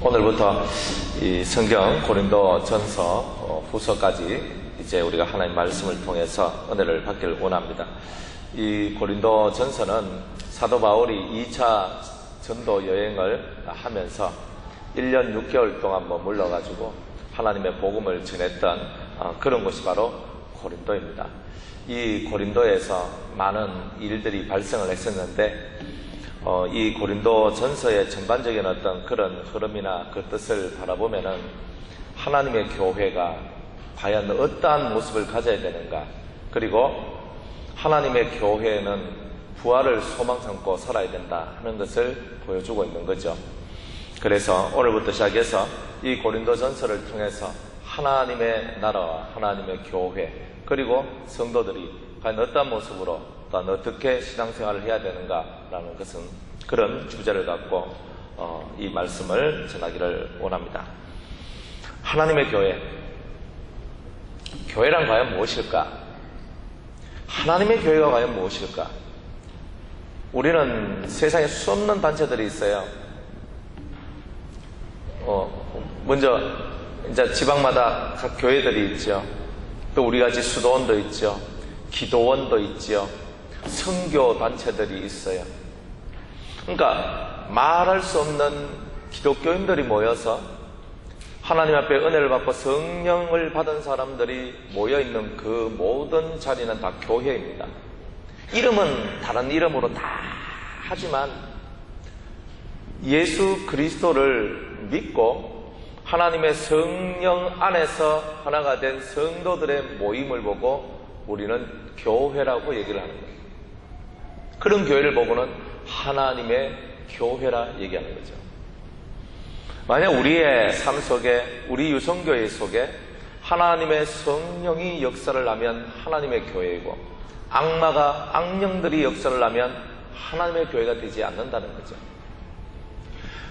오늘부터 이 성경 고린도 전서 후서까지 이제 우리가 하나님 말씀을 통해서 은혜를 받기를 원합니다. 이 고린도 전서는 사도 바울이 2차 전도 여행을 하면서 1년 6개월 동안 머물러가지고 하나님의 복음을 전했던 그런 곳이 바로 고린도입니다. 이 고린도에서 많은 일들이 발생을 했었는데 이 고린도 전서의 전반적인 어떤 그런 흐름이나 그 뜻을 바라보면은 하나님의 교회가 과연 어떠한 모습을 가져야 되는가, 그리고 하나님의 교회는 부활을 소망 삼고 살아야 된다 하는 것을 보여주고 있는 거죠. 그래서 오늘부터 시작해서 이 고린도 전서를 통해서 하나님의 나라와 하나님의 교회, 그리고 성도들이 과연 어떤 모습으로 또한 어떻게 신앙생활을 해야 되는가라는 것은 그런 주제를 갖고 이 말씀을 전하기를 원합니다. 하나님의 교회, 교회란 과연 무엇일까? 하나님의 교회가 과연 무엇일까? 우리는 세상에 수없는 단체들이 있어요. 먼저 이제 지방마다 각 교회들이 있죠. 또 우리같이 수도원도 있죠. 기도원도 있죠. 선교 단체들이 있어요. 그러니까 말할 수 없는 기독교인들이 모여서 하나님 앞에 은혜를 받고 성령을 받은 사람들이 모여있는 그 모든 자리는 다 교회입니다. 이름은 다른 이름으로 다 하지만 예수 그리스도를 믿고 하나님의 성령 안에서 하나가 된 성도들의 모임을 보고 우리는 교회라고 얘기를 하는 거예요. 그런 교회를 보고는 하나님의 교회라 얘기하는 거죠. 만약 우리의 삶 속에, 우리 유성교회 속에 하나님의 성령이 역사를 하면 하나님의 교회이고, 악령들이 역사를 하면 하나님의 교회가 되지 않는다는 거죠.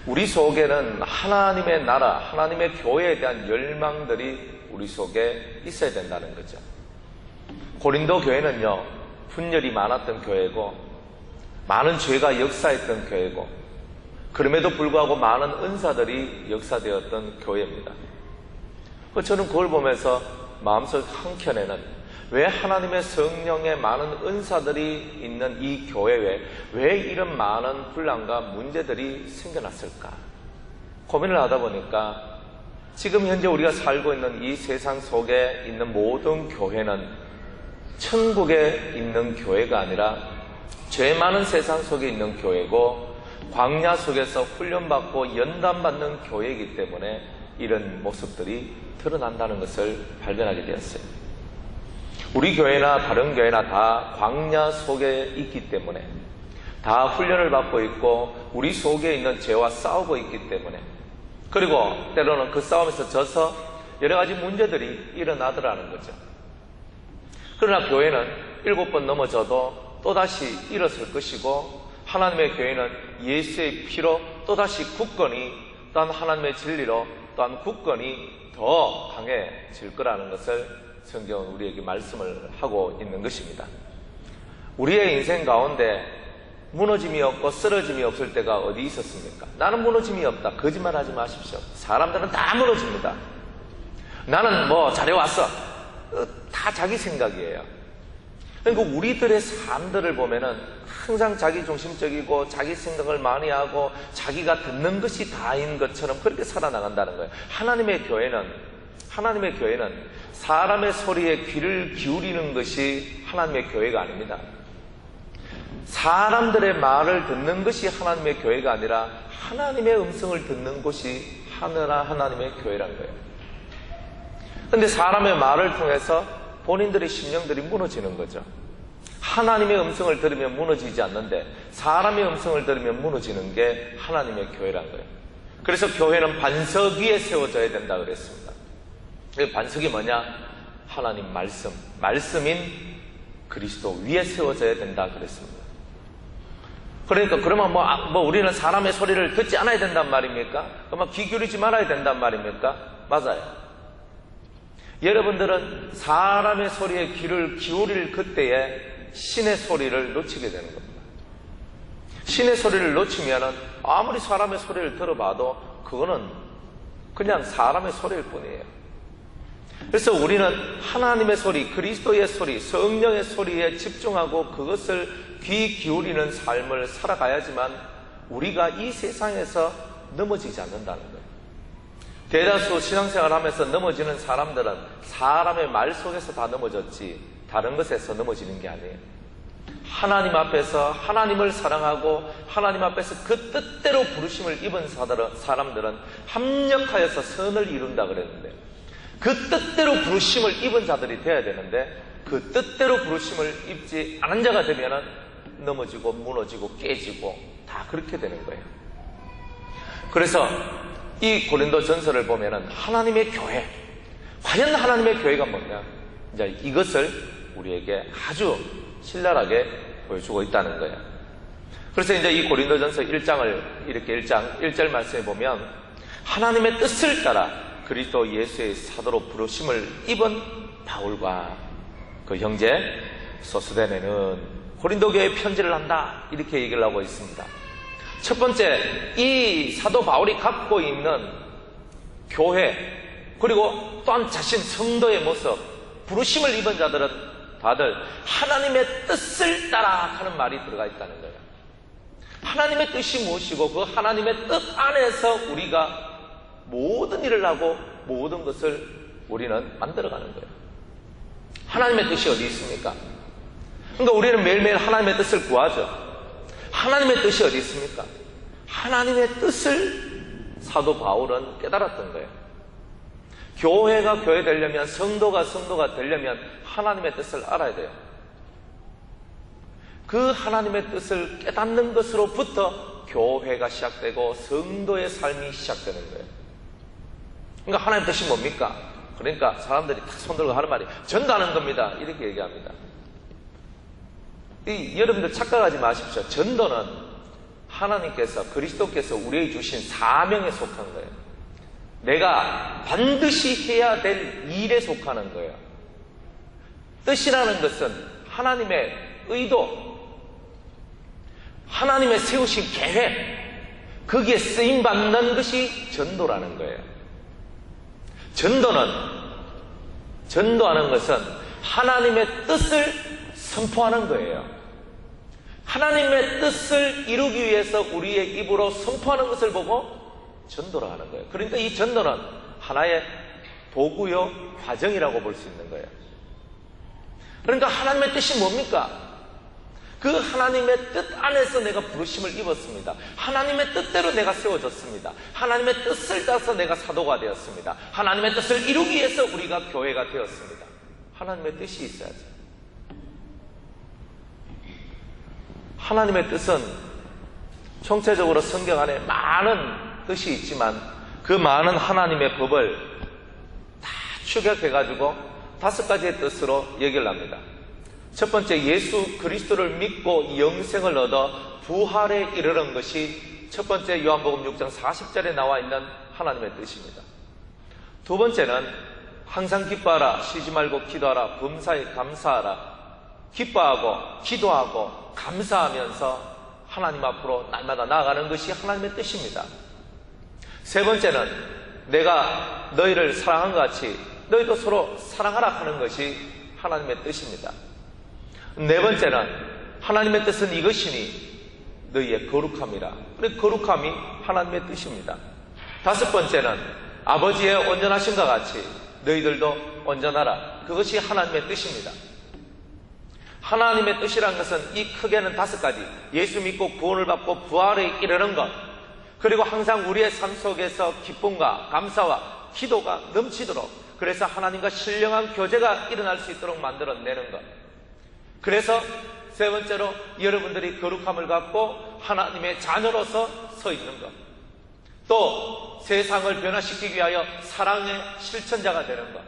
우리 속에는 하나님의 나라, 하나님의 교회에 대한 열망들이 우리 속에 있어야 된다는 거죠. 고린도 교회는요, 분열이 많았던 교회고 많은 죄가 역사했던 교회고, 그럼에도 불구하고 많은 은사들이 역사되었던 교회입니다. 저는 그걸 보면서 마음속 한켠에는 왜 하나님의 성령의 많은 은사들이 있는 이 교회에 왜 이런 많은 분란과 문제들이 생겨났을까 고민을 하다 보니까 지금 현재 우리가 살고 있는 이 세상 속에 있는 모든 교회는 천국에 있는 교회가 아니라 죄 많은 세상 속에 있는 교회고, 광야 속에서 훈련받고 연단받는 교회이기 때문에 이런 모습들이 드러난다는 것을 발견하게 되었어요. 우리 교회나 다른 교회나 다 광야 속에 있기 때문에, 다 훈련을 받고 있고 우리 속에 있는 죄와 싸우고 있기 때문에, 그리고 때로는 그 싸움에서 져서 여러 가지 문제들이 일어나더라는 거죠. 그러나 교회는 7번 넘어져도 또다시 일어설 것이고, 하나님의 교회는 예수의 피로 또다시 굳건히, 또한 하나님의 진리로 또한 굳건히 더 강해질 거라는 것을 성경은 우리에게 말씀을 하고 있는 것입니다. 우리의 인생 가운데 무너짐이 없고 쓰러짐이 없을 때가 어디 있었습니까? 나는 무너짐이 없다, 거짓말하지 마십시오. 사람들은 다 무너집니다. 나는 잘해왔어, 다 자기 생각이에요. 그러니까 우리들의 삶들을 보면은 항상 자기 중심적이고 자기 생각을 많이 하고 자기가 듣는 것이 다인 것처럼 그렇게 살아나간다는 거예요. 하나님의 교회는 사람의 소리에 귀를 기울이는 것이 하나님의 교회가 아닙니다. 사람들의 말을 듣는 것이 하나님의 교회가 아니라 하나님의 음성을 듣는 곳이 하나님의 교회란 거예요. 그런데 사람의 말을 통해서 본인들의 심령들이 무너지는 거죠. 하나님의 음성을 들으면 무너지지 않는데 사람의 음성을 들으면 무너지는 게 하나님의 교회란 거예요. 그래서 교회는 반석 위에 세워져야 된다 그랬습니다. 반석이 뭐냐? 하나님 말씀인 그리스도 위에 세워져야 된다 그랬습니다. 그러니까 그러면 우리는 사람의 소리를 듣지 않아야 된단 말입니까? 그러면 귀 기울이지 말아야 된단 말입니까? 맞아요. 여러분들은 사람의 소리에 귀를 기울일 그때에 신의 소리를 놓치게 되는 겁니다. 신의 소리를 놓치면 아무리 사람의 소리를 들어봐도 그거는 그냥 사람의 소리일 뿐이에요. 그래서 우리는 하나님의 소리, 그리스도의 소리, 성령의 소리에 집중하고 그것을 귀 기울이는 삶을 살아가야지만 우리가 이 세상에서 넘어지지 않는다는 거예요. 대다수 신앙생활 하면서 넘어지는 사람들은 사람의 말 속에서 다 넘어졌지 다른 것에서 넘어지는 게 아니에요. 하나님 앞에서 하나님을 사랑하고 하나님 앞에서 그 뜻대로 부르심을 입은 사람들은 합력하여서 선을 이룬다 그랬는데, 그 뜻대로 부르심을 입은 자들이 돼야 되는데 그 뜻대로 부르심을 입지 않은 자가 되면은 넘어지고 무너지고 깨지고 다 그렇게 되는 거예요. 그래서 이 고린도 전서를 보면은 하나님의 교회, 과연 하나님의 교회가 뭐냐, 이제 이것을 우리에게 아주 신랄하게 보여주고 있다는 거예요. 그래서 이제 이 고린도전서 1장을 이렇게 1절 말씀에 보면 하나님의 뜻을 따라 그리스도 예수의 사도로 부르심을 입은 바울과 그 형제 소스데네는 고린도 교회에 편지를 한다, 이렇게 얘기를 하고 있습니다. 첫 번째, 이 사도 바울이 갖고 있는 교회, 그리고 또한 자신 성도의 모습, 부르심을 입은 자들은 다들 하나님의 뜻을 따라 하는 말이 들어가 있다는 거예요. 하나님의 뜻이 무엇이고 그 하나님의 뜻 안에서 우리가 모든 일을 하고 모든 것을 우리는 만들어가는 거예요. 하나님의 뜻이 어디 있습니까? 그러니까 우리는 매일매일 하나님의 뜻을 구하죠. 하나님의 뜻이 어디 있습니까? 하나님의 뜻을 사도 바울은 깨달았던 거예요. 교회가 교회 되려면, 성도가 되려면 하나님의 뜻을 알아야 돼요. 그 하나님의 뜻을 깨닫는 것으로부터 교회가 시작되고 성도의 삶이 시작되는 거예요. 그러니까 하나님의 뜻이 뭡니까? 그러니까 사람들이 딱 손들고 하는 말이 전도하는 겁니다, 이렇게 얘기합니다. 여러분들 착각하지 마십시오. 전도는 하나님께서, 그리스도께서 우리에게 주신 사명에 속한 거예요. 내가 반드시 해야 될 일에 속하는 거예요. 뜻이라는 것은 하나님의 의도, 하나님의 세우신 계획, 거기에 쓰임받는 것이 전도라는 거예요. 전도하는 것은 하나님의 뜻을 선포하는 거예요. 하나님의 뜻을 이루기 위해서 우리의 입으로 선포하는 것을 보고 전도를 하는 거예요. 그러니까 이 전도는 하나의 도구요, 과정이라고 볼 수 있는 거예요. 그러니까 하나님의 뜻이 뭡니까? 그 하나님의 뜻 안에서 내가 부르심을 입었습니다. 하나님의 뜻대로 내가 세워졌습니다. 하나님의 뜻을 따라서 내가 사도가 되었습니다. 하나님의 뜻을 이루기 위해서 우리가 교회가 되었습니다. 하나님의 뜻이 있어야죠. 하나님의 뜻은 총체적으로 성경 안에 많은 뜻이 있지만 그 많은 하나님의 법을 다 축약해가지고 5가지의 뜻으로 얘기를 합니다. 첫 번째, 예수 그리스도를 믿고 영생을 얻어 부활에 이르는 것이 첫 번째 요한복음 6장 40절에 나와 있는 하나님의 뜻입니다. 두 번째는 항상 기뻐하라, 쉬지 말고 기도하라, 범사에 감사하라. 기뻐하고 기도하고 감사하면서 하나님 앞으로 날마다 나아가는 것이 하나님의 뜻입니다. 세 번째는 내가 너희를 사랑한 것 같이 너희도 서로 사랑하라 하는 것이 하나님의 뜻입니다. 네 번째는 하나님의 뜻은 이것이니 너희의 거룩함이라. 그래, 거룩함이 하나님의 뜻입니다. 다섯 번째는 아버지의 온전하심과 같이 너희들도 온전하라. 그것이 하나님의 뜻입니다. 하나님의 뜻이란 것은 이 크게는 5가지. 예수 믿고 구원을 받고 부활에 이르는 것, 그리고 항상 우리의 삶 속에서 기쁨과 감사와 기도가 넘치도록, 그래서 하나님과 신령한 교제가 일어날 수 있도록 만들어내는 것. 그래서 세 번째로 여러분들이 거룩함을 갖고 하나님의 자녀로서 서 있는 것. 또 세상을 변화시키기 위하여 사랑의 실천자가 되는 것.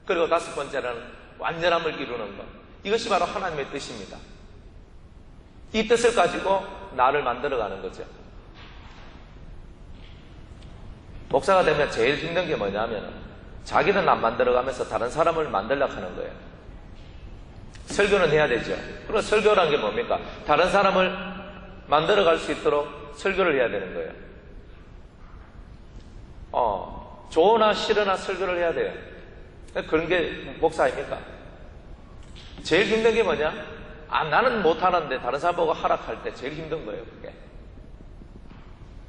그리고 5번째는 완전함을 이루는 것. 이것이 바로 하나님의 뜻입니다. 이 뜻을 가지고 나를 만들어가는 거죠. 목사가 되면 제일 힘든 게 뭐냐면 자기는 안 만들어가면서 다른 사람을 만들려고 하는 거예요. 설교는 해야 되죠. 그럼 설교란 게 뭡니까? 다른 사람을 만들어갈 수 있도록 설교를 해야 되는 거예요. 좋으나 싫으나 설교를 해야 돼요. 그런 게 목사 아닙니까? 제일 힘든 게 뭐냐? 나는 못하는데 다른 사람 보고 하락할 때 제일 힘든 거예요, 그게.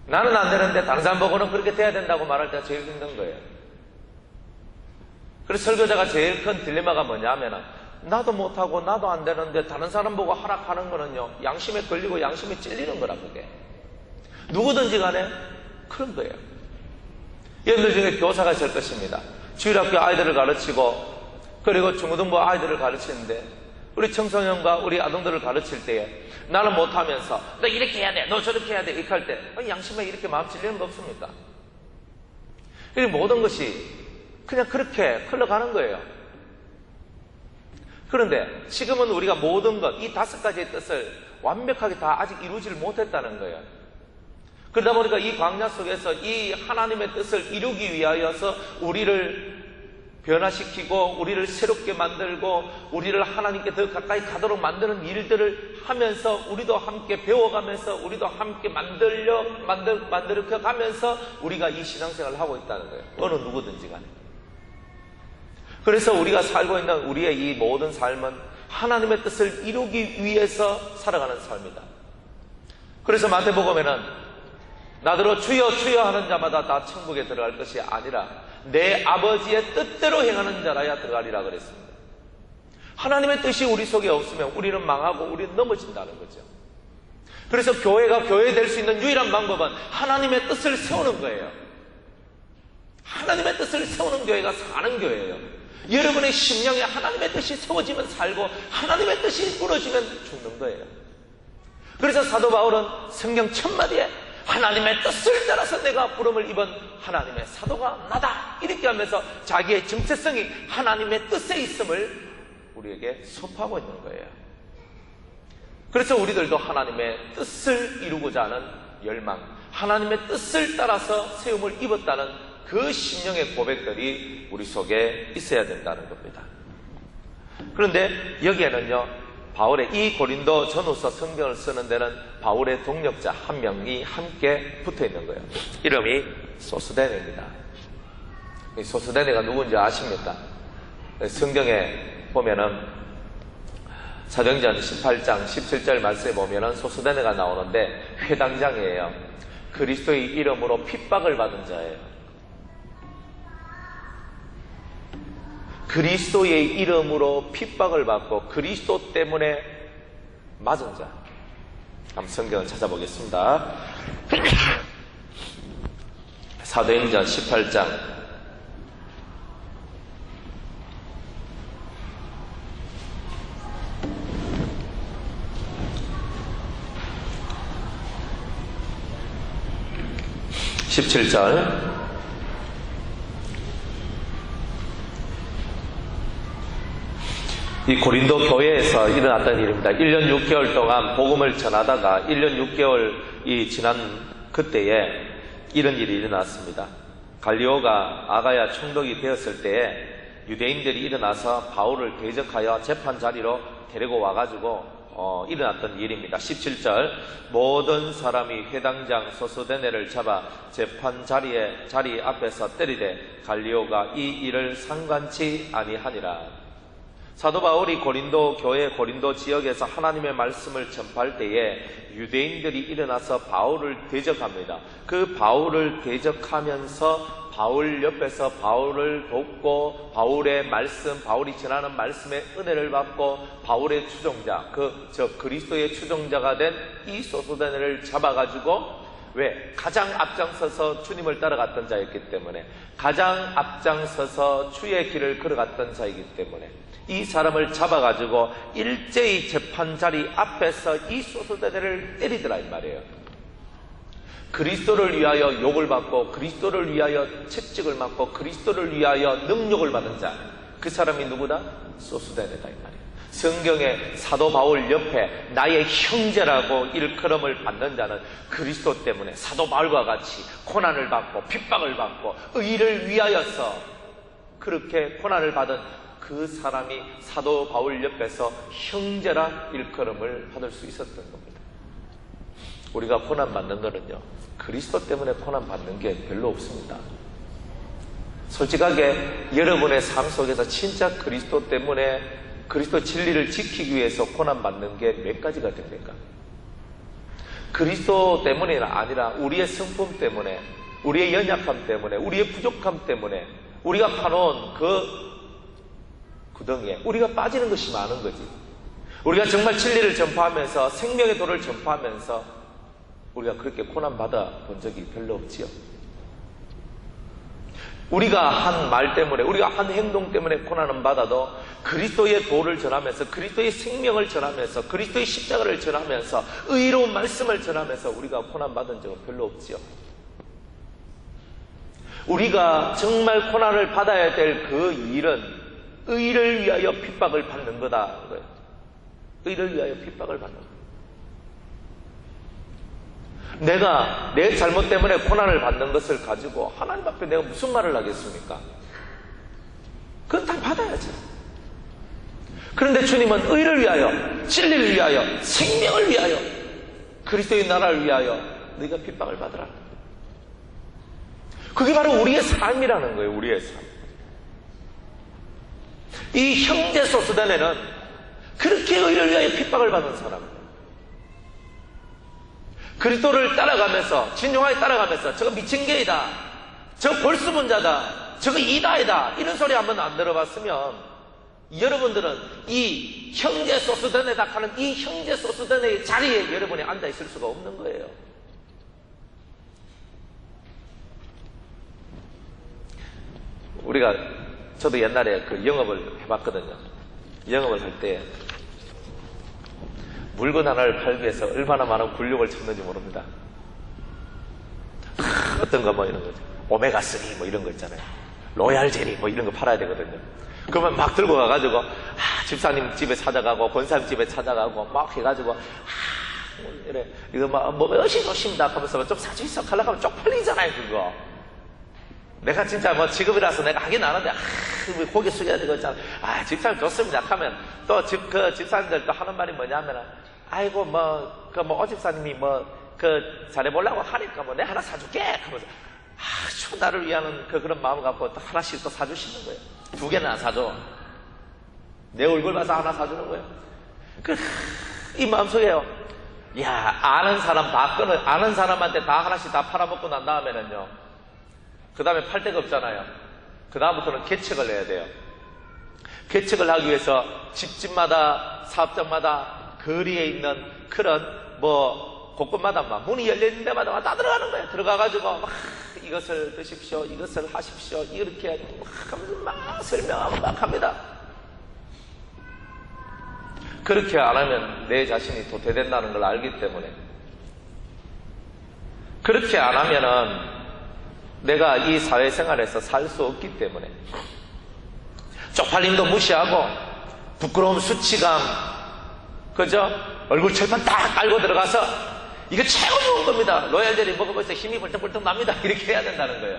나는 안 되는데 다른 사람 보고는 그렇게 돼야 된다고 말할 때가 제일 힘든 거예요. 그래서 설교자가 제일 큰 딜레마가 뭐냐 하면은, 나도 못하고 나도 안 되는데 다른 사람 보고 하락하는 거는요, 양심에 걸리고 양심에 찔리는 거라, 그게. 누구든지 간에 그런 거예요. 여러분들 중에 교사가 있을 것입니다. 주일학교 아이들을 가르치고, 그리고 중고등부 아이들을 가르치는데, 우리 청소년과 우리 아동들을 가르칠 때에 나는 못하면서 너 이렇게 해야 돼, 너 저렇게 해야 돼 이렇게 할 때 양심에 이렇게 마음 찔리는 거 없습니까? 이 모든 것이 그냥 그렇게 흘러가는 거예요. 그런데 지금은 우리가 모든 것, 이 5가지의 뜻을 완벽하게 다 아직 이루지를 못했다는 거예요. 그러다 보니까 이 광야 속에서 이 하나님의 뜻을 이루기 위하여서 우리를 변화시키고 우리를 새롭게 만들고 우리를 하나님께 더 가까이 가도록 만드는 일들을 하면서 우리도 함께 배워가면서 우리도 함께 만들어 가면서 우리가 이 신앙생활을 하고 있다는 거예요. 어느 누구든지 간에. 그래서 우리가 살고 있는 우리의 이 모든 삶은 하나님의 뜻을 이루기 위해서 살아가는 삶이다. 그래서 마태복음에는 나더러 주여 주여 하는 자마다 다 천국에 들어갈 것이 아니라 내 아버지의 뜻대로 행하는 자라야 들어가리라 그랬습니다. 하나님의 뜻이 우리 속에 없으면 우리는 망하고 우리는 넘어진다는 거죠. 그래서 교회가 교회 될 수 있는 유일한 방법은 하나님의 뜻을 세우는 거예요. 하나님의 뜻을 세우는 교회가 사는 교회예요. 여러분의 심령에 하나님의 뜻이 세워지면 살고 하나님의 뜻이 무너지면 죽는 거예요. 그래서 사도 바울은 성경 1000마디에 하나님의 뜻을 따라서 내가 부름을 입은 하나님의 사도가 나다 이렇게 하면서 자기의 정체성이 하나님의 뜻에 있음을 우리에게 선포하고 있는 거예요. 그래서 우리들도 하나님의 뜻을 이루고자 하는 열망, 하나님의 뜻을 따라서 세움을 입었다는 그 심령의 고백들이 우리 속에 있어야 된다는 겁니다. 그런데 여기에는요, 바울의 이 고린도 전후서 성경을 쓰는 데는 바울의 동력자 한 명이 함께 붙어 있는 거예요. 이름이 소스데네입니다. 이 소스데네가 누군지 아십니까? 성경에 보면은 사도행전 18장 17절 말씀에 보면은 소스데네가 나오는데 회당장이에요. 그리스도의 이름으로 핍박을 받은 자예요. 그리스도의 이름으로 핍박을 받고 그리스도 때문에 맞은 자. 한번 성경을 찾아보겠습니다. 사도행전 18장 17절 이 고린도 교회에서 일어났던 일입니다. 1년 6개월 동안 복음을 전하다가 1년 6개월이 지난 그때에 이런 일이 일어났습니다. 갈리오가 아가야 총독이 되었을 때에 유대인들이 일어나서 바울을 대적하여 재판 자리로 데리고 와가지고 일어났던 일입니다. 17절 모든 사람이 회당장 소스데네를 잡아 재판 자리 앞에서 때리되 갈리오가 이 일을 상관치 아니하니라. 사도 바울이 고린도 교회 고린도 지역에서 하나님의 말씀을 전파할 때에 유대인들이 일어나서 바울을 대적합니다. 그 바울을 대적하면서 바울 옆에서 바울을 돕고 바울의 말씀, 바울이 전하는 말씀의 은혜를 받고 바울의 추종자, 그리스도의 추종자가 된 이 소스데네를 잡아가지고 왜? 가장 앞장서서 주님을 따라갔던 자였기 때문에, 가장 앞장서서 주의 길을 걸어갔던 자이기 때문에 이 사람을 잡아가지고 일제히 재판 자리 앞에서 이 소스데네를 때리더라 이 말이에요. 그리스도를 위하여 욕을 받고 그리스도를 위하여 채찍을 맞고 그리스도를 위하여 능욕을 받은 자, 그 사람이 누구다? 소스데네다 이 말이에요. 성경에 사도 바울 옆에 나의 형제라고 일컬음을 받는 자는 그리스도 때문에 사도 바울과 같이 고난을 받고 핍박을 받고 의를 위하여서 그렇게 고난을 받은 그 사람이 사도 바울 옆에서 형제라 일컬음을 받을 수 있었던 겁니다. 우리가 고난 받는 거는요, 그리스도 때문에 고난 받는 게 별로 없습니다. 솔직하게 여러분의 삶 속에서 진짜 그리스도 때문에 그리스도 진리를 지키기 위해서 고난받는 게 몇 가지가 됩니까? 그리스도 때문이 아니라 우리의 성품 때문에, 우리의 연약함 때문에, 우리의 부족함 때문에 우리가 파놓은 그 구덩이에 우리가 빠지는 것이 많은 거지. 우리가 정말 진리를 전파하면서 생명의 도를 전파하면서 우리가 그렇게 고난받아 본 적이 별로 없지요. 우리가 한 말 때문에, 우리가 한 행동 때문에 고난은 받아도 그리스도의 도를 전하면서, 그리스도의 생명을 전하면서, 그리스도의 십자가를 전하면서, 의로운 말씀을 전하면서 우리가 고난받은 적은 별로 없지요. 우리가 정말 고난을 받아야 될 그 일은 의를 위하여 핍박을 받는 거다. 의를 위하여 핍박을 받는 거다. 내가 내 잘못 때문에 고난을 받는 것을 가지고 하나님 앞에 내가 무슨 말을 하겠습니까? 그건 다 받아야지. 그런데 주님은 의를 위하여, 진리를 위하여, 생명을 위하여, 그리스도의 나라를 위하여 너희가 핍박을 받으라. 그게 바로 우리의 삶이라는 거예요. 우리의 삶. 이 형제 소수단에는 그렇게 의를 위하여 핍박을 받는 사람, 그리스도를 따라가면서, 진정하게 따라가면서 저거 미친 개이다, 저거 볼수문자다, 저거 이다이다, 이런 소리 한번 안 들어봤으면 여러분들은 이 형제 소수단에 닥하는 이 형제 소수단의 자리에 여러분이 앉아 있을 수가 없는 거예요. 저도 옛날에 그 영업을 해봤거든요. 영업을 할 때 물건 하나를 팔기 위해서 얼마나 많은 굴욕을 쳤는지 모릅니다. 어떤 거 뭐 이런 거죠. 오메가3 뭐 이런 거 있잖아요. 로얄 제리 뭐 이런 거 팔아야 되거든요. 그러면 막 들고 가가지고 집사님 집에 찾아가고 권사님 집에 찾아가고 막 해가지고 이래 이거 뭐 몇이 좋습니다 하면서 좀 사주 있어 하려고 하면 쪽팔리잖아요. 그거 내가 진짜 뭐 직업이라서 내가 하긴 하는데 고개 숙여야 되겠잖아. 집사님 좋습니다 하면 또 그 집사님들 또 하는 말이 뭐냐면은 아이고 오집사님이 잘해보려고 하니까 내 하나 사줄게 하면서 나를 위하는 그런 마음을 갖고 또 하나씩 또 사주시는 거예요. 2개는 안 사줘. 내 얼굴 봐서 하나 사주는 거예요. 이 마음속에요. 아는 사람한테 다 하나씩 다 팔아먹고 난 다음에는요. 그 다음에 팔 데가 없잖아요. 그 다음부터는 개척을 해야 돼요. 개척을 하기 위해서 집집마다, 사업장마다, 거리에 있는 그런 곳곳마다 막 문이 열려있는 데마다 다 들어가는 거예요. 들어가가지고 막 이것을 드십시오, 이것을 하십시오, 이렇게 하면서 막 설명하고 막 합니다. 그렇게 안 하면 내 자신이 도태된다는 걸 알기 때문에, 그렇게 안 하면은 내가 이 사회생활에서 살 수 없기 때문에, 쪽팔림도 무시하고 부끄러움, 수치감, 그죠? 얼굴 철판 딱 깔고 들어가서 이거 최고 좋은 겁니다. 로얄젤리 먹으면서 힘이 벌떡벌떡 납니다. 이렇게 해야 된다는 거예요.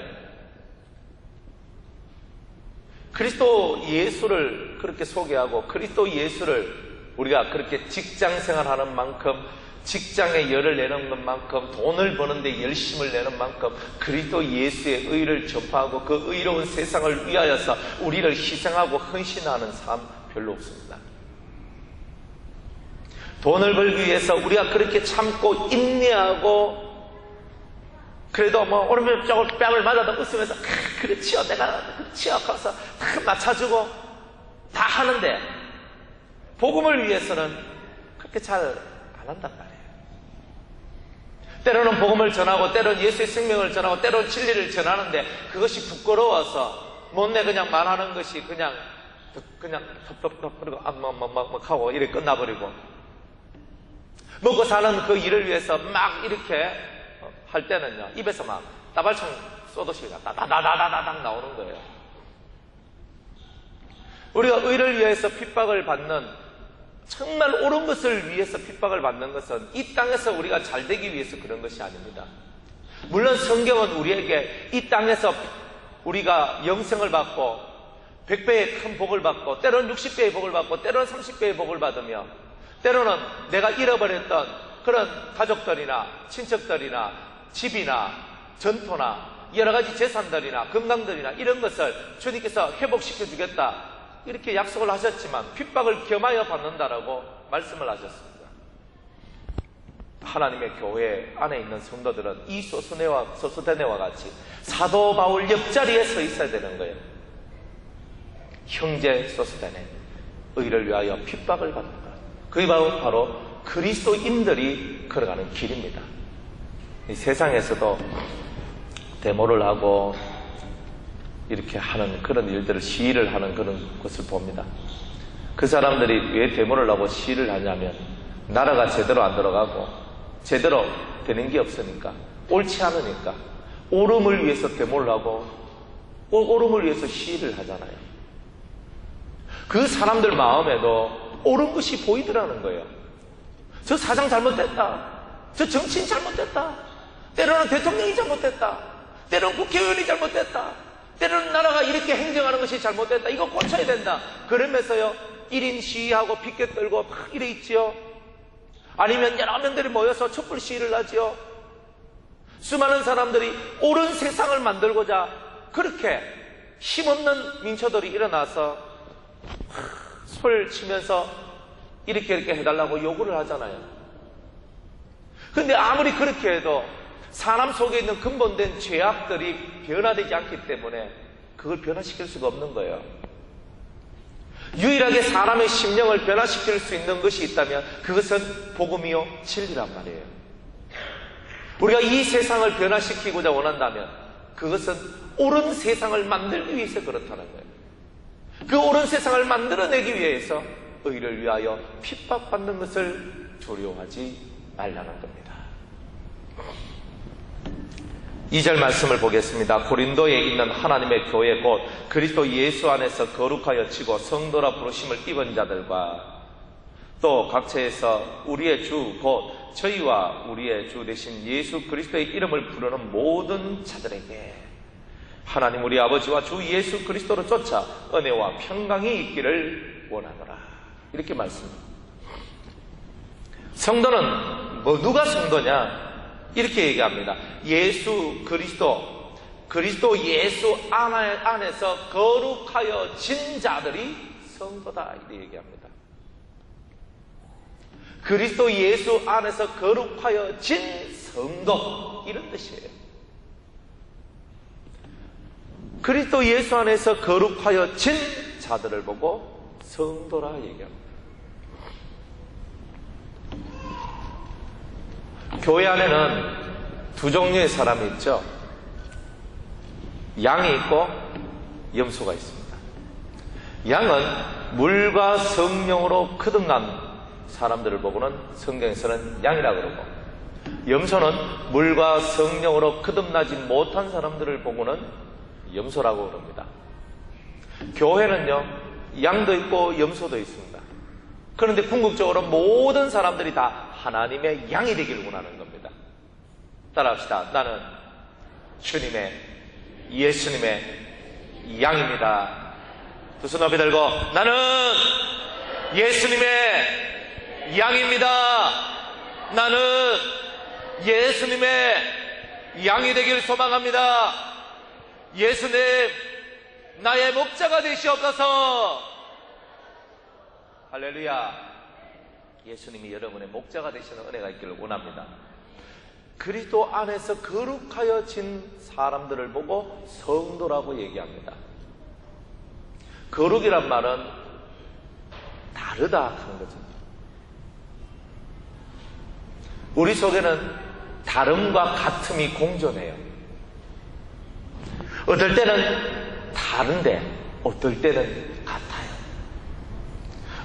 그리스도 예수를 그렇게 소개하고 그리스도 예수를 우리가 그렇게 직장 생활하는 만큼, 직장에 열을 내는 것만큼, 돈을 버는데 열심을 내는 만큼 그리스도 예수의 의를 전파하고 그 의로운 세상을 위하여서 우리를 희생하고 헌신하는 삶 별로 없습니다. 돈을 벌기 위해서 우리가 그렇게 참고 인내하고, 그래도 오른쪽 뺨을 맞아도 웃으면서 그렇지요, 내가 그렇지요 하면서 다 맞춰주고 다 하는데 복음을 위해서는 그렇게 잘 안 한단 말이에요. 때로는 복음을 전하고, 때로는 예수의 생명을 전하고, 때로는 진리를 전하는데 그것이 부끄러워서 못내 그냥 말하는 것이 그냥 텁텁텁 그리고 하고 이렇게 끝나버리고, 먹고 사는 그 일을 위해서 막 이렇게 할 때는요, 입에서 막 따발총 쏘듯이 다다다다다닥 나오는 거예요. 우리가 의를 위해서 핍박을 받는, 정말 옳은 것을 위해서 핍박을 받는 것은 이 땅에서 우리가 잘 되기 위해서 그런 것이 아닙니다. 물론 성경은 우리에게 이 땅에서 우리가 영생을 받고 100배의 큰 복을 받고, 때로는 60배의 복을 받고, 때로는 30배의 복을 받으며, 때로는 내가 잃어버렸던 그런 가족들이나 친척들이나 집이나 전토나 여러 가지 재산들이나 건강들이나 이런 것을 주님께서 회복시켜 주겠다 이렇게 약속을 하셨지만 핍박을 겸하여 받는다라고 말씀을 하셨습니다. 하나님의 교회 안에 있는 성도들은 이 소스데네와 같이 사도 바울 옆자리에 서 있어야 되는 거예요. 형제 소스데네, 의를 위하여 핍박을 받는 것. 그게 바로 그리스도인들이 걸어가는 길입니다. 이 세상에서도 데모를 하고 이렇게 하는 그런 일들을 시위를 하는 그런 것을 봅니다. 그 사람들이 왜 데모를 하고 시위를 하냐면 나라가 제대로 안 들어가고 제대로 되는 게 없으니까, 옳지 않으니까 옳음을 위해서 데모를 하고 옳음을 위해서 시위를 하잖아요. 그 사람들 마음에도 옳은 것이 보이더라는 거예요. 저 사장 잘못됐다, 저 정치인 잘못됐다, 때로는 대통령이 잘못됐다, 때로는 국회의원이 잘못됐다, 때로는 나라가 이렇게 행정하는 것이 잘못됐다, 이거 고쳐야 된다. 그러면서요 1인 시위하고 피켓 들고 막 이래 있지요. 아니면 여러 명들이 모여서 촛불 시위를 하지요. 수많은 사람들이 옳은 세상을 만들고자 그렇게 힘없는 민초들이 일어나서 소리를 치면서 이렇게 해달라고 요구를 하잖아요. 근데 아무리 그렇게 해도 사람 속에 있는 근본된 죄악들이 변화되지 않기 때문에 그걸 변화시킬 수가 없는 거예요. 유일하게 사람의 심령을 변화시킬 수 있는 것이 있다면 그것은 복음이요 진리란 말이에요. 우리가 이 세상을 변화시키고자 원한다면 그것은 옳은 세상을 만들기 위해서 그렇다는 거예요. 그 옳은 세상을 만들어내기 위해서 의를 위하여 핍박받는 것을 두려워하지 말라는 겁니다. 2절 말씀을 보겠습니다. 고린도에 있는 하나님의 교회 곧 그리스도 예수 안에서 거룩하여 지고 성도라 부르심을 입은 자들과 또 각처에서 우리의 주 곧 저희와 우리의 주 되신 예수 그리스도의 이름을 부르는 모든 자들에게 하나님 우리 아버지와 주 예수 그리스도로 쫓아 은혜와 평강이 있기를 원하노라. 이렇게 말씀합니다. 성도는 누가 성도냐? 이렇게 얘기합니다. 예수 그리스도 예수 안에서 거룩하여 진 자들이 성도다. 이렇게 얘기합니다. 그리스도 예수 안에서 거룩하여 진 성도, 이런 뜻이에요. 그리스도 예수 안에서 거룩하여 진 자들을 보고 성도라 얘기합니다. 교회 안에는 두 종류의 사람이 있죠. 양이 있고 염소가 있습니다. 양은 물과 성령으로 거듭난 사람들을 보고는 성경에서는 양이라고 그러고, 염소는 물과 성령으로 거듭나지 못한 사람들을 보고는 염소라고 그럽니다. 교회는요 양도 있고 염소도 있습니다. 그런데 궁극적으로 모든 사람들이 다 하나님의 양이 되기를 원하는 겁니다. 따라합시다. 나는 주님의, 예수님의 양입니다. 두 손 높이 들고 나는 예수님의 양입니다. 나는 예수님의 양이 되기를 소망합니다. 예수님, 나의 목자가 되시옵소서. 할렐루야. 예수님이 여러분의 목자가 되시는 은혜가 있기를 원합니다. 그리스도 안에서 거룩하여 진 사람들을 보고 성도라고 얘기합니다. 거룩이란 말은 다르다 하는 거죠. 우리 속에는 다름과 같음이 공존해요. 어떨 때는 다른데 어떨 때는 같아요.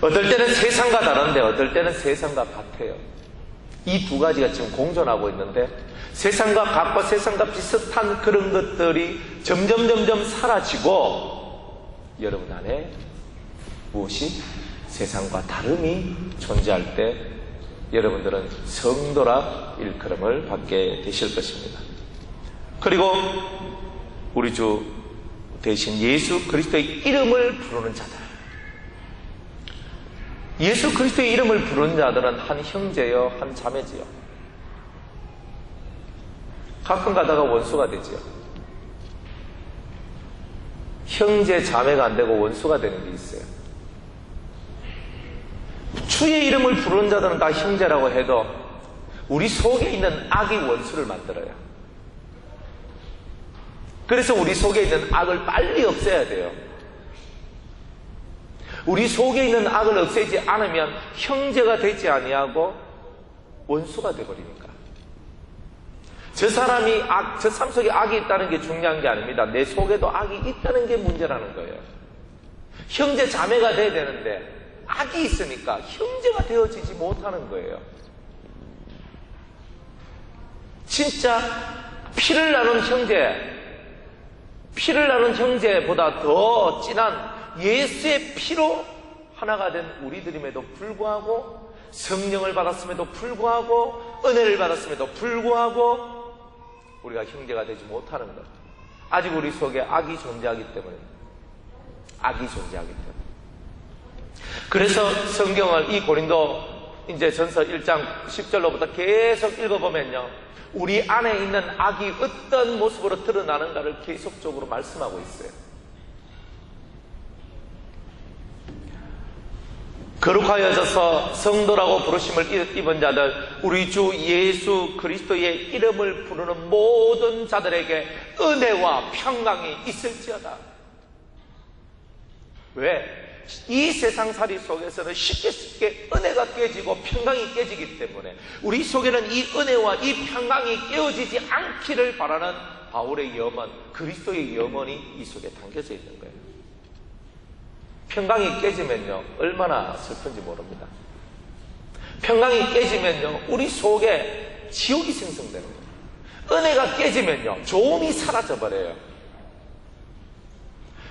어떨 때는 세상과 다른데 어떨 때는 세상과 같아요. 이 두 가지가 지금 공존하고 있는데 세상과 같고 세상과 비슷한 그런 것들이 점점 사라지고 여러분 안에 무엇이 세상과 다름이 존재할 때 여러분들은 성도라 일컬음을 받게 되실 것입니다. 그리고 우리 주 대신 예수 그리스도의 이름을 부르는 자들, 예수 그리스도의 이름을 부르는 자들은 한 형제요 한 자매지요. 가끔 가다가 원수가 되지요. 형제 자매가 안 되고 원수가 되는 게 있어요. 주의 이름을 부르는 자들은 다 형제라고 해도 우리 속에 있는 악이 원수를 만들어요. 그래서 우리 속에 있는 악을 빨리 없애야 돼요. 우리 속에 있는 악을 없애지 않으면 형제가 되지 아니하고 원수가 되어버리니까. 저 삶 속에 악이 있다는 게 중요한 게 아닙니다. 내 속에도 악이 있다는 게 문제라는 거예요. 형제 자매가 돼야 되는데 악이 있으니까 형제가 되어지지 못하는 거예요. 진짜 피를 나눈 형제보다 더 진한 예수의 피로 하나가 된 우리들임에도 불구하고, 성령을 받았음에도 불구하고, 은혜를 받았음에도 불구하고 우리가 형제가 되지 못하는 것. 아직 우리 속에 악이 존재하기 때문에. 그래서 성경을 이 고린도 이제 전서 1장 10절로부터 계속 읽어보면요, 우리 안에 있는 악이 어떤 모습으로 드러나는가를 계속적으로 말씀하고 있어요. 거룩하여져서 성도라고 부르심을 입은 자들, 우리 주 예수 그리스도의 이름을 부르는 모든 자들에게 은혜와 평강이 있을지어다. 왜? 이 세상살이 속에서는 쉽게 은혜가 깨지고 평강이 깨지기 때문에 우리 속에는 이 은혜와 이 평강이 깨어지지 않기를 바라는 바울의 염원, 그리스도의 염원이 이 속에 담겨져 있는 거예요. 평강이 깨지면요, 얼마나 슬픈지 모릅니다. 평강이 깨지면요, 우리 속에 지옥이 생성되는 거예요. 은혜가 깨지면요, 좋음이 사라져버려요.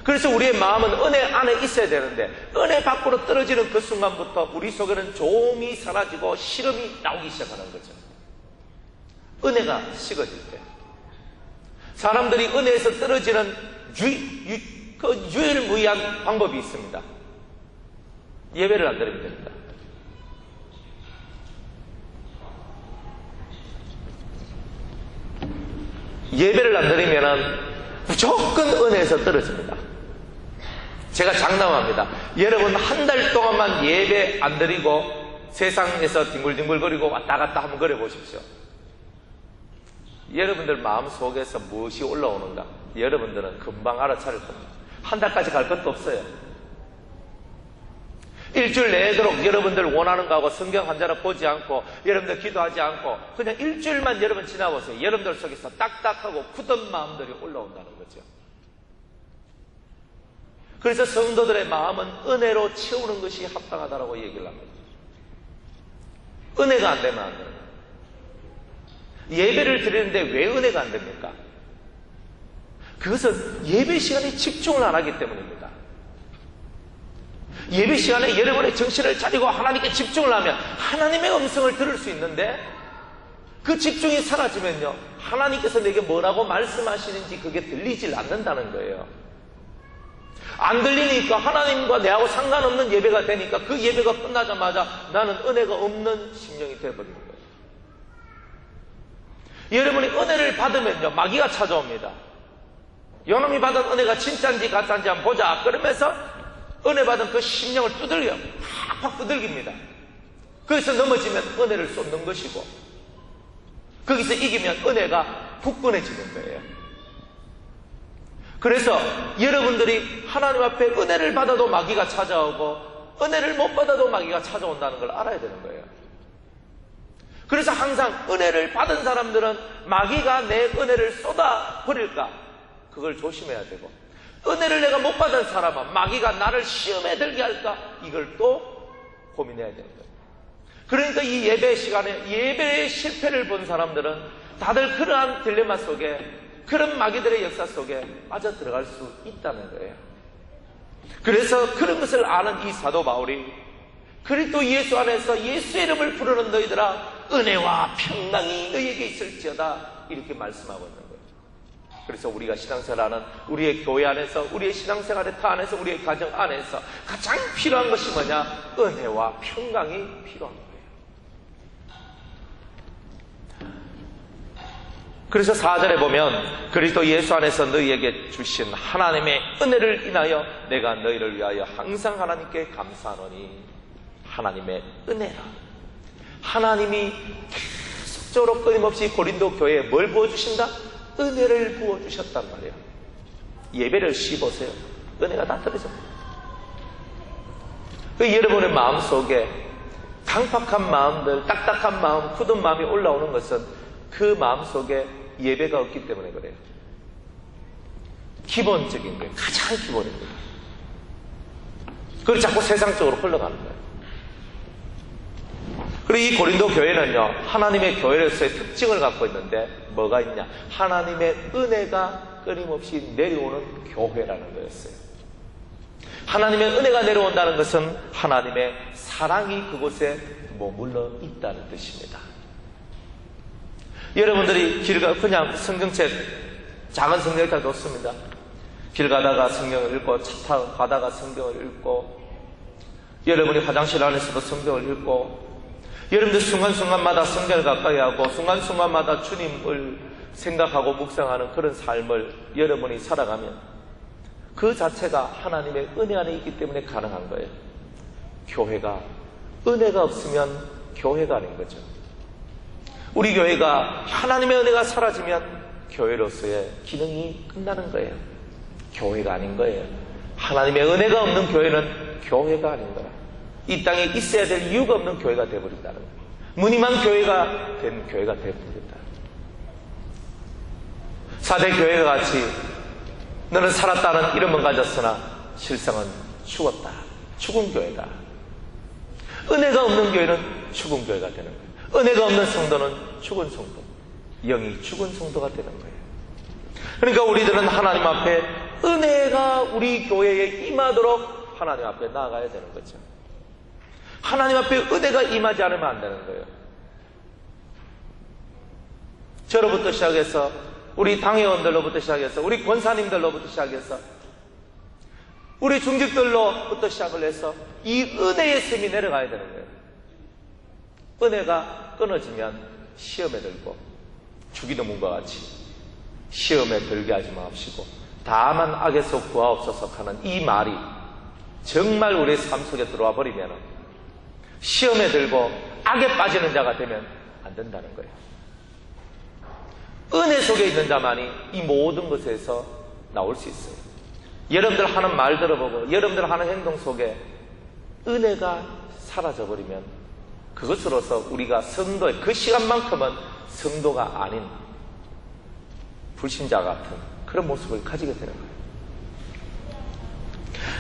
그래서 우리의 마음은 은혜 안에 있어야 되는데, 은혜 밖으로 떨어지는 그 순간부터 우리 속에는 좋음이 사라지고 시름이 나오기 시작하는 거죠. 은혜가 식어질 때. 사람들이 은혜에서 떨어지는 유일무이한 방법이 있습니다. 예배를 안 드리면 됩니다. 예배를 안 드리면 무조건 은혜에서 떨어집니다. 제가 장담합니다. 여러분 한 달 동안만 예배 안 드리고 세상에서 뒹굴뒹굴거리고 왔다 갔다 한번 거려보십시오. 여러분들 마음속에서 무엇이 올라오는가 여러분들은 금방 알아차릴 겁니다. 한 달까지 갈 것도 없어요. 일주일 내도록 여러분들 원하는 거하고 성경 한 자를 보지 않고 여러분들 기도하지 않고 그냥 일주일만 여러분 지나보세요. 여러분들 속에서 딱딱하고 굳은 마음들이 올라온다는 거죠. 그래서 성도들의 마음은 은혜로 채우는 것이 합당하다고 얘기를 합니다. 은혜가 안 되면 안 돼요. 예배를 드리는데 왜 은혜가 안 됩니까? 그것은 예배 시간에 집중을 안 하기 때문입니다. 예배 시간에 여러분의 정신을 차리고 하나님께 집중을 하면 하나님의 음성을 들을 수 있는데, 그 집중이 사라지면요, 하나님께서 내게 뭐라고 말씀하시는지 그게 들리질 않는다는 거예요. 안 들리니까 하나님과 내하고 상관없는 예배가 되니까 그 예배가 끝나자마자 나는 은혜가 없는 심령이 되어버리는 거예요. 여러분이 은혜를 받으면요, 마귀가 찾아옵니다. 요놈이 받은 은혜가 진짜인지 가짜인지 한번 보자. 그러면서 은혜 받은 그 심령을 두들겨요. 팍팍 두들깁니다. 거기서 넘어지면 은혜를 쏟는 것이고, 거기서 이기면 은혜가 굳건해지는 거예요. 그래서 여러분들이 하나님 앞에 은혜를 받아도 마귀가 찾아오고 은혜를 못 받아도 마귀가 찾아온다는 걸 알아야 되는 거예요. 그래서 항상 은혜를 받은 사람들은 마귀가 내 은혜를 쏟아버릴까, 그걸 조심해야 되고, 은혜를 내가 못 받은 사람은 마귀가 나를 시험에 들게 할까, 이걸 또 고민해야 되는 거예요. 그러니까 이 예배 시간에 예배의 실패를 본 사람들은 다들 그러한 딜레마 속에, 그런 마귀들의 역사 속에 빠져 들어갈 수 있다는 거예요. 그래서 그런 것을 아는 이 사도 바울이 그리스도 예수 안에서 예수의 이름을 부르는 너희들아 은혜와 평강이 너희에게 있을지어다, 이렇게 말씀하고 있는 거예요. 그래서 우리가 신앙생활하는 우리의 교회 안에서, 우리의 신앙생활의 터 안에서, 우리의 가정 안에서 가장 필요한 것이 뭐냐? 은혜와 평강이 필요한 거예요. 그래서 4절에 보면 그리스도 예수 안에서 너희에게 주신 하나님의 은혜를 인하여 내가 너희를 위하여 항상 하나님께 감사하노니. 하나님의 은혜라. 하나님이 계속적으로 끊임없이 고린도 교회에 뭘 부어주신다? 은혜를 부어주셨단 말이에요. 예배를 씹어보세요. 은혜가 다 떨어집니다. 여러분의 마음속에 강팍한 마음들, 딱딱한 마음, 굳은 마음이 올라오는 것은 그 마음속에 예배가 없기 때문에 그래요. 기본적인 거예요. 가장 기본입니다. 그걸 자꾸 세상적으로 흘러가는 거예요. 그리고 이 고린도 교회는요, 하나님의 교회로서의 특징을 갖고 있는데 뭐가 있냐? 하나님의 은혜가 끊임없이 내려오는 교회라는 거였어요. 하나님의 은혜가 내려온다는 것은 하나님의 사랑이 그곳에 머물러 있다는 뜻입니다. 여러분들이 그냥 성경책, 작은 성경을 다 놓습니다. 길 가다가 성경을 읽고, 차 타고 가다가 성경을 읽고, 여러분이 화장실 안에서도 성경을 읽고, 여러분들 순간순간마다 성경을 가까이 하고, 순간순간마다 주님을 생각하고 묵상하는 그런 삶을 여러분이 살아가면 그 자체가 하나님의 은혜 안에 있기 때문에 가능한 거예요. 교회가, 은혜가 없으면 교회가 아닌 거죠. 우리 교회가 하나님의 은혜가 사라지면 교회로서의 기능이 끝나는 거예요. 교회가 아닌 거예요. 하나님의 은혜가 없는 교회는 교회가 아닌 거라. 이 땅에 있어야 될 이유가 없는 교회가 되어버린다는 거예요. 무늬만 교회가 된 교회가 되어버린다. 4대 교회가 같이 너는 살았다는 이름은 가졌으나 실상은 죽었다. 죽은 교회다. 은혜가 없는 교회는 죽은 교회가 되는 거예요. 은혜가 없는 성도는 죽은 성도, 영이 죽은 성도가 되는 거예요. 그러니까 우리들은 하나님 앞에 은혜가 우리 교회에 임하도록 하나님 앞에 나아가야 되는 거죠. 하나님 앞에 은혜가 임하지 않으면 안 되는 거예요. 저로부터 시작해서 우리 당회원들로부터 시작해서 우리 권사님들로부터 시작해서 우리 중직들로부터 시작을 해서 이 은혜의 셈이 내려가야 되는 거예요. 은혜가 끊어지면 시험에 들고 죽이는 문과 같이 시험에 들게 하지 마옵시고 다만 악에서 구하옵소서 하는 이 말이 정말 우리의 삶 속에 들어와 버리면 시험에 들고 악에 빠지는 자가 되면 안 된다는 거예요. 은혜 속에 있는 자만이 이 모든 것에서 나올 수 있어요. 여러분들 하는 말 들어보고 여러분들 하는 행동 속에 은혜가 사라져버리면 그것으로서 우리가 성도의 그 시간만큼은 성도가 아닌 불신자 같은 그런 모습을 가지게 되는 거예요.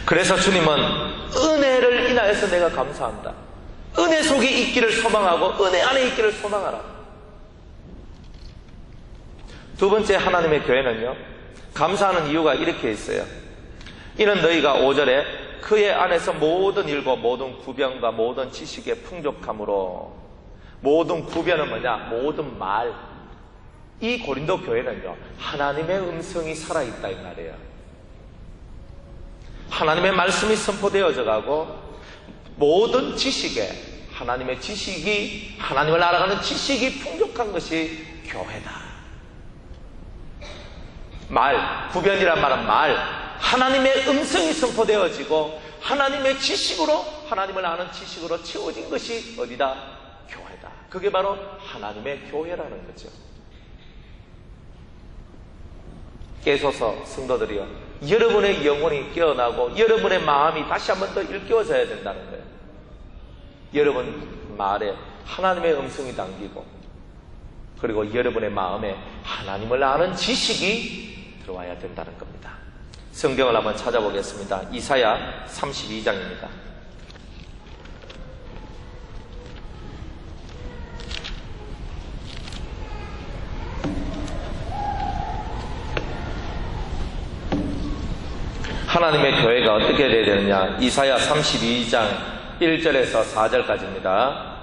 그래서 주님은 은혜를 인하여서 내가 감사한다. 은혜 속에 있기를 소망하고 은혜 안에 있기를 소망하라. 두 번째 하나님의 교회는요, 감사하는 이유가 이렇게 있어요. 이는 너희가 5절에 그의 안에서 모든 일과 모든 구변과 모든 지식의 풍족함으로, 모든 구변은 뭐냐? 모든 말. 이 고린도 교회는요, 하나님의 음성이 살아있다 이 말이에요. 하나님의 말씀이 선포되어져 가고 모든 지식에 하나님의 지식이, 하나님을 알아가는 지식이 풍족한 것이 교회다. 말, 구변이란 말은 말, 하나님의 음성이 선포되어지고 하나님의 지식으로, 하나님을 아는 지식으로 채워진 것이 어디다? 교회다. 그게 바로 하나님의 교회라는 거죠. 깨소서 성도들이요, 여러분의 영혼이 깨어나고 여러분의 마음이 다시 한 번 더 일깨워져야 된다는 거예요. 여러분 말에 하나님의 음성이 담기고, 그리고 여러분의 마음에 하나님을 아는 지식이 들어와야 된다는 겁니다. 성경을 한번 찾아보겠습니다. 이사야 32장입니다. 하나님의 교회가 어떻게 되어야 되느냐? 이사야 32장 1절에서 4절까지입니다.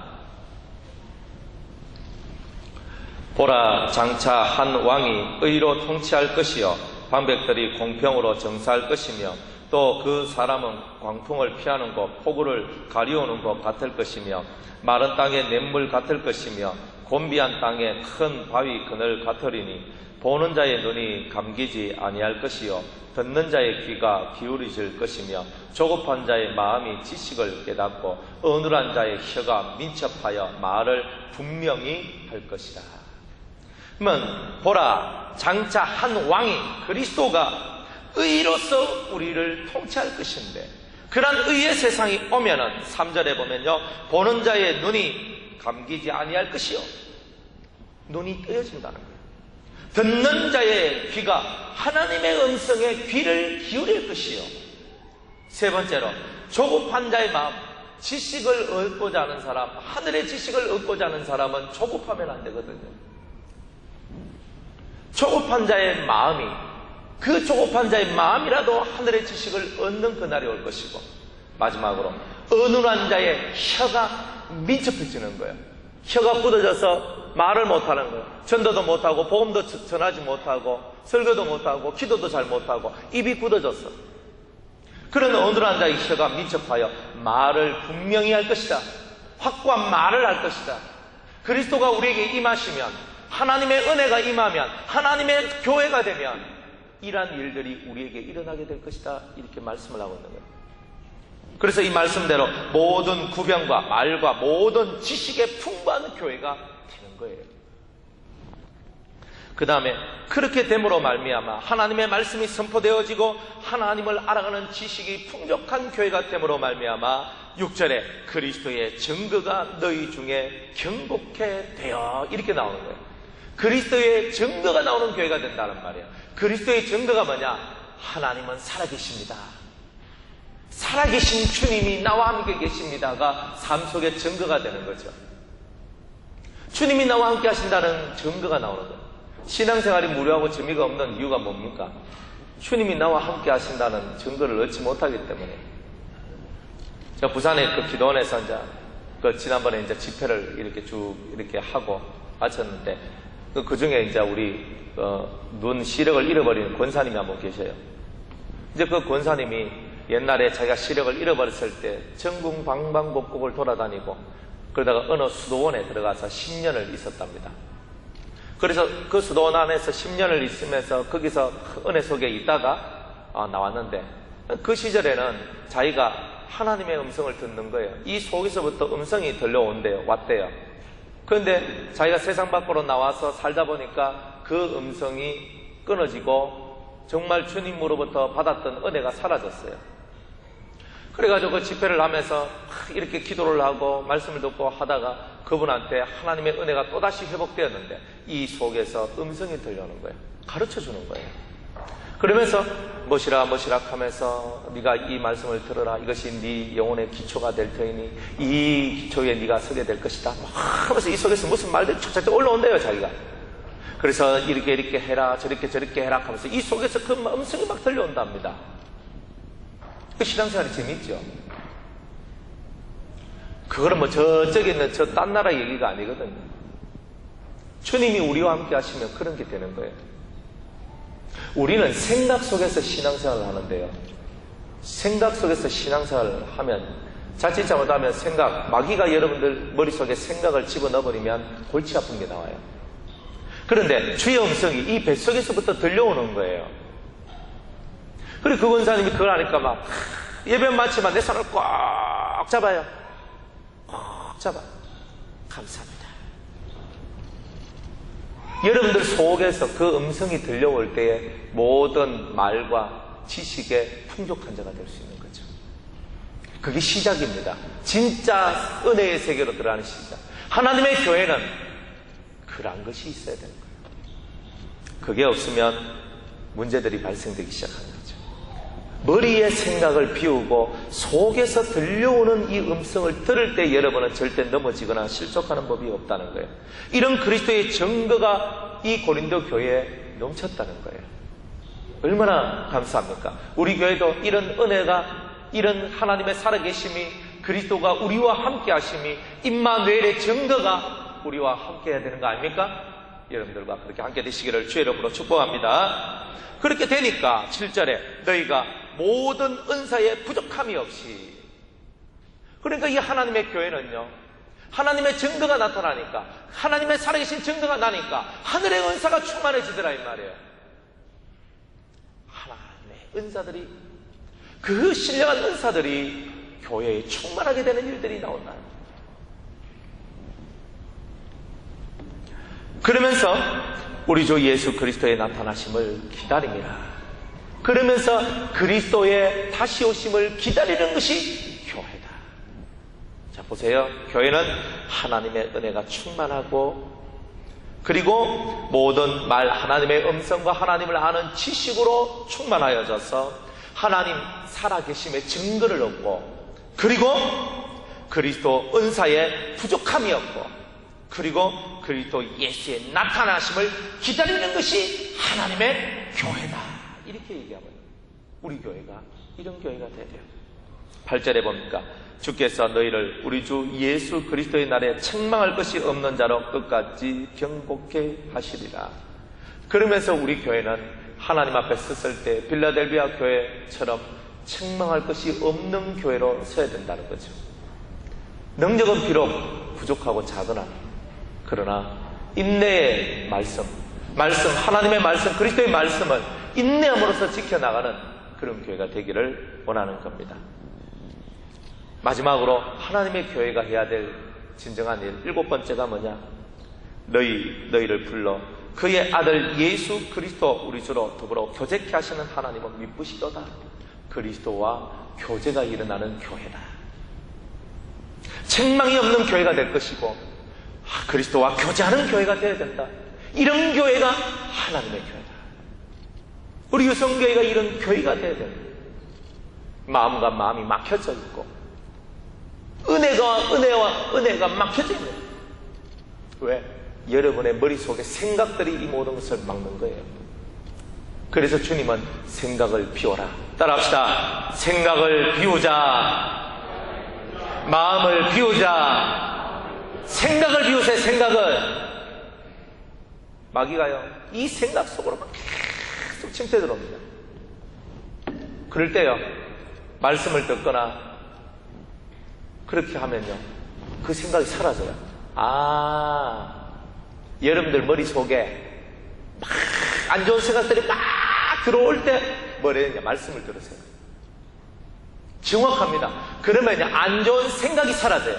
보라, 장차 한 왕이 의로 통치할 것이요 방백들이 공평으로 정사할 것이며 또 그 사람은 광풍을 피하는 것, 폭우를 가리우는 것 같을 것이며 마른 땅의 냇물 같을 것이며 곤비한 땅에 큰 바위 그늘 같으리니 보는 자의 눈이 감기지 아니할 것이요 듣는 자의 귀가 기울이질 것이며 조급한 자의 마음이 지식을 깨닫고 어눌한 자의 혀가 민첩하여 말을 분명히 할 것이라. 그러면 보라, 장차 한 왕이 그리스도가 의로서 우리를 통치할 것인데, 그런 의의 세상이 오면은 3절에 보면요, 보는 자의 눈이 감기지 아니할 것이요, 눈이 뜨여진다는 거예요. 듣는 자의 귀가 하나님의 음성에 귀를 기울일 것이요. 세 번째로, 조급한 자의 마음, 지식을 얻고자 하는 사람, 하늘의 지식을 얻고자 하는 사람은 조급하면 안 되거든요. 조급한 자의 마음이, 그 조급한 자의 마음이라도 하늘의 지식을 얻는 그날이 올 것이고, 마지막으로 어눌한 자의 혀가 민첩해지는 거예요. 혀가 굳어져서 말을 못하는 거예요. 전도도 못하고 복음도 전하지 못하고 설교도 못하고 기도도 잘 못하고 입이 굳어졌어. 그런 어눌한 자의 혀가 민첩하여 말을 분명히 할 것이다. 확고한 말을 할 것이다. 그리스도가 우리에게 임하시면, 하나님의 은혜가 임하면, 하나님의 교회가 되면 이러한 일들이 우리에게 일어나게 될 것이다. 이렇게 말씀을 하고 있는 거예요. 그래서 이 말씀대로 모든 구변과 말과 모든 지식의 풍부한 교회가 되는 거예요. 그 다음에 그렇게 됨으로 말미암아 하나님의 말씀이 선포되어지고 하나님을 알아가는 지식이 풍족한 교회가 됨으로 말미암아 6절에 그리스도의 증거가 너희 중에 경복해 되어, 이렇게 나오는 거예요. 그리스도의 증거가 나오는 교회가 된다는 말이에요. 그리스도의 증거가 뭐냐? 하나님은 살아계십니다. 살아계신 주님이 나와 함께 계십니다가 삶 속의 증거가 되는 거죠. 주님이 나와 함께 하신다는 증거가 나오는 거예요. 신앙생활이 무료하고 재미가 없는 이유가 뭡니까? 주님이 나와 함께 하신다는 증거를 얻지 못하기 때문에. 제가 부산의 그 기도원에서 이제 지난번에 이제 집회를 이렇게 쭉 이렇게 하고 마쳤는데, 그 중에 이제 우리 눈 시력을 잃어버린 권사님이 한 분 계셔요. 이제 그 권사님이 옛날에 자기가 시력을 잃어버렸을 때 전국 방방곡곡을 돌아다니고 그러다가 어느 수도원에 들어가서 10년을 있었답니다. 그래서 그 수도원 안에서 10년을 있으면서 거기서 은혜 속에 있다가 나왔는데, 그 시절에는 자기가 하나님의 음성을 듣는 거예요. 이 속에서부터 음성이 들려온대요. 왔대요. 그런데 자기가 세상 밖으로 나와서 살다 보니까 그 음성이 끊어지고 정말 주님으로부터 받았던 은혜가 사라졌어요. 그래가지고 그 집회를 하면서 이렇게 기도를 하고 말씀을 듣고 하다가 그분한테 하나님의 은혜가 또다시 회복되었는데, 이 속에서 음성이 들려오는 거예요. 가르쳐주는 거예요. 그러면서 뭐시라 하면서 네가 이 말씀을 들어라. 이것이 네 영혼의 기초가 될 터이니 이 기초에 네가 서게 될 것이다. 하면서 이 속에서 무슨 말들이 쫙쫙 올라온대요, 자기가. 그래서 이렇게 해라, 저렇게 해라 하면서 이 속에서 그 음성이 막 들려온답니다. 그 신앙생활이 재밌죠. 그거는 뭐 저쪽에 있는 저 딴 나라 얘기가 아니거든요. 주님이 우리와 함께 하시면 그런 게 되는 거예요. 우리는 생각 속에서 신앙생활을 하는데요, 생각 속에서 신앙생활을 하면 자칫 잘못하면 마귀가 여러분들 머릿속에 생각을 집어넣어버리면 골치 아픈 게 나와요. 그런데 주의 음성이 이 뱃속에서부터 들려오는 거예요. 그리고 그 권사님이 그걸 하니까 막 예배 마치면 내 손을 꽉 잡아요. 꽉 잡아. 감사합니다. 여러분들 속에서 그 음성이 들려올 때에 모든 말과 지식에 풍족한 자가 될 수 있는 거죠. 그게 시작입니다. 진짜 은혜의 세계로 들어가는 시작. 하나님의 교회는 그런 것이 있어야 되는 거예요. 그게 없으면 문제들이 발생되기 시작하는 거죠. 머리의 생각을 비우고 속에서 들려오는 이 음성을 들을 때 여러분은 절대 넘어지거나 실족하는 법이 없다는 거예요. 이런 그리스도의 증거가 이 고린도 교회에 넘쳤다는 거예요. 얼마나 감사합니까? 우리 교회도 이런 은혜가, 이런 하나님의 살아계심이, 그리스도가 우리와 함께 하심이, 임마누엘의 증거가 우리와 함께 해야 되는 거 아닙니까? 여러분들과 그렇게 함께 되시기를 주의 이름으로 축복합니다. 그렇게 되니까 7절에 너희가 모든 은사에 부족함이 없이, 그러니까 이 하나님의 교회는요, 하나님의 증거가 나타나니까, 하나님의 살아계신 증거가 나니까 하늘의 은사가 충만해지더라 이 말이에요. 하나님의 은사들이, 그 신령한 은사들이 교회에 충만하게 되는 일들이 나온다. 그러면서 우리 주 예수 그리스도의 나타나심을 기다립니다. 그러면서 그리스도의 다시 오심을 기다리는 것이 교회다. 자, 보세요. 교회는 하나님의 은혜가 충만하고, 그리고 모든 말, 하나님의 음성과 하나님을 아는 지식으로 충만하여져서 하나님 살아계심의 증거를 얻고, 그리고 그리스도 은사의 부족함이 없고, 그리고 그리스도 예수의 나타나심을 기다리는 것이 하나님의 교회다. 이렇게 얘기하면 우리 교회가 이런 교회가 돼야 돼요. 8절에 보니까 주께서 너희를 우리 주 예수 그리스도의 날에 책망할 것이 없는 자로 끝까지 경고케 하시리라. 그러면서 우리 교회는 하나님 앞에 섰을 때 빌라델비아 교회처럼 책망할 것이 없는 교회로 서야 된다는 거죠. 능력은 비록 부족하고 작으나, 그러나 인내의 말씀, 하나님의 말씀, 그리스도의 말씀을 인내함으로써 지켜나가는 그런 교회가 되기를 원하는 겁니다. 마지막으로 하나님의 교회가 해야 될 진정한 일, 7번째가 뭐냐? 너희를 불러 그의 아들 예수 그리스도 우리 주로 더불어 교제케 하시는 하나님은 미쁘시도다. 그리스도와 교제가 일어나는 교회다. 책망이 없는 교회가 될 것이고, 그리스도와 교제하는 교회가 되어야 된다. 이런 교회가 하나님의 교회다. 우리 유성교회가 이런 교회가 되어야 된다. 마음과 마음이 막혀져 있고, 은혜가 막혀져 있는 거예요. 왜? 여러분의 머릿속에 생각들이 이 모든 것을 막는 거예요. 그래서 주님은 생각을 비워라. 따라합시다. 생각을 비우자. 마음을 비우자. 생각을 비우세요. 생각을. 마귀가요, 이 생각 속으로 막 계속 침투해 들어옵니다. 그럴 때요, 말씀을 듣거나 그렇게 하면요, 그 생각이 사라져요. 여러분들 머릿속에 막 안 좋은 생각들이 막 들어올 때 뭐래야 되냐? 말씀을 들으세요. 정확합니다. 그러면 안 좋은 생각이 사라져요.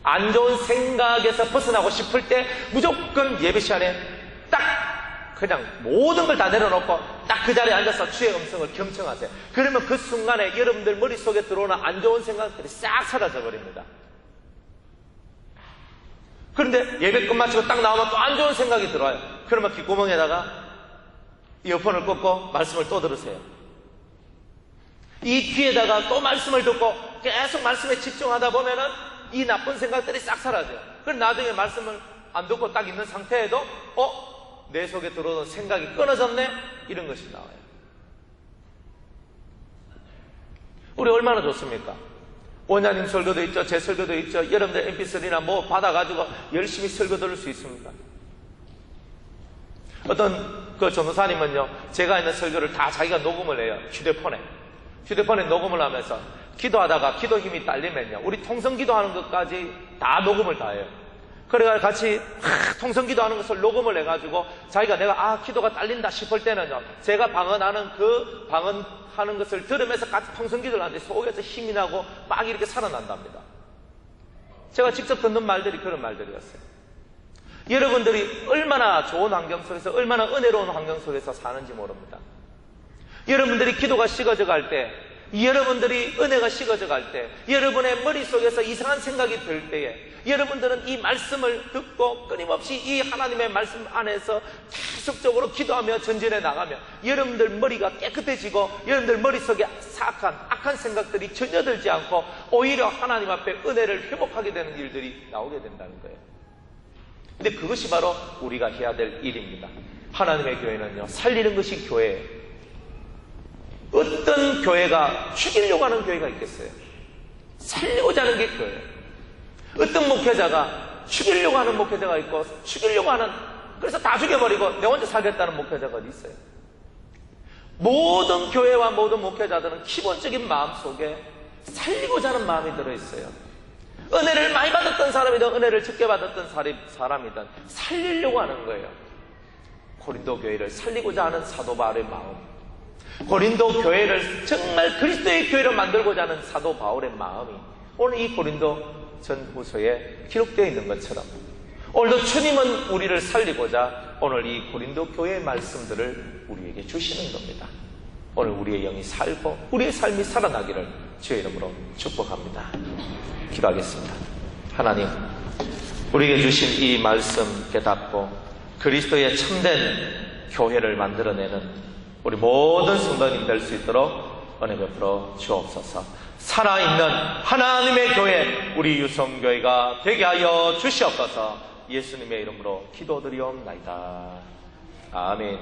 안 좋은 생각에서 벗어나고 싶을 때 무조건 예배 시간에 딱 그냥 모든 걸 다 내려놓고 딱 그 자리에 앉아서 주의 음성을 경청하세요. 그러면 그 순간에 여러분들 머릿속에 들어오는 안 좋은 생각들이 싹 사라져 버립니다. 그런데 예배 끝마치고 딱 나오면 또 안 좋은 생각이 들어와요. 그러면 귓구멍에다가 이어폰을 꽂고 말씀을 또 들으세요. 이 귀에다가 또 말씀을 듣고 계속 말씀에 집중하다 보면은 이 나쁜 생각들이 싹 사라져요. 그럼 나중에 말씀을 안 듣고 딱 있는 상태에도 내 속에 들어오는 생각이 끊어졌네? 이런 것이 나와요. 우리 얼마나 좋습니까? 원장님 설교도 있죠. 제 설교도 있죠. 여러분들 mp3나 뭐 받아가지고 열심히 설교 들을 수 있습니다. 어떤 그 전도사님은요, 제가 있는 설교를 다 자기가 녹음을 해요. 휴대폰에 녹음을 하면서 기도하다가 기도 힘이 딸리면요, 우리 통성 기도하는 것까지 다 녹음을 다 해요. 그래가 같이 통성 기도하는 것을 녹음을 해가지고 자기가 내가 기도가 딸린다 싶을 때는요, 제가 방언하는 그 방언하는 것을 들으면서 같이 통성 기도를 하는데 속에서 힘이 나고 막 이렇게 살아난답니다. 제가 직접 듣는 말들이 그런 말들이었어요. 여러분들이 얼마나 좋은 환경 속에서, 얼마나 은혜로운 환경 속에서 사는지 모릅니다. 여러분들이 기도가 식어져 갈 때, 여러분들이 은혜가 식어져 갈 때, 여러분의 머릿속에서 이상한 생각이 들 때에 여러분들은 이 말씀을 듣고 끊임없이 이 하나님의 말씀 안에서 계속적으로 기도하며 전진해 나가면 여러분들 머리가 깨끗해지고 여러분들 머릿속에 악한 생각들이 전혀 들지 않고 오히려 하나님 앞에 은혜를 회복하게 되는 일들이 나오게 된다는 거예요. 근데 그것이 바로 우리가 해야 될 일입니다. 하나님의 교회는요, 살리는 것이 교회예요. 어떤 교회가 죽이려고 하는 교회가 있겠어요? 살리고자 하는 게 교회예요. 어떤 목회자가 죽이려고 하는 목회자가 있고, 죽이려고 하는, 그래서 다 죽여버리고 내 혼자 살겠다는 목회자가 어디 있어요? 모든 교회와 모든 목회자들은 기본적인 마음 속에 살리고자 하는 마음이 들어있어요. 은혜를 많이 받았던 사람이든 은혜를 적게 받았던 사람이든 살리려고 하는 거예요. 고린도 교회를 살리고자 하는 사도 바울의 마음, 고린도 교회를 정말 그리스도의 교회로 만들고자 하는 사도 바울의 마음이 오늘 이 고린도 전후서에 기록되어 있는 것처럼 오늘도 주님은 우리를 살리고자 오늘 이 고린도 교회의 말씀들을 우리에게 주시는 겁니다. 오늘 우리의 영이 살고 우리의 삶이 살아나기를 주의 이름으로 축복합니다. 기도하겠습니다. 하나님, 우리에게 주신 이 말씀 깨닫고 그리스도의 참된 교회를 만들어내는 우리 모든 성도님 될 수 있도록 은혜 베풀어 주옵소서. 살아있는 하나님의 교회, 우리 유성교회가 되게 하여 주시옵소서. 예수님의 이름으로 기도드리옵나이다. 아멘.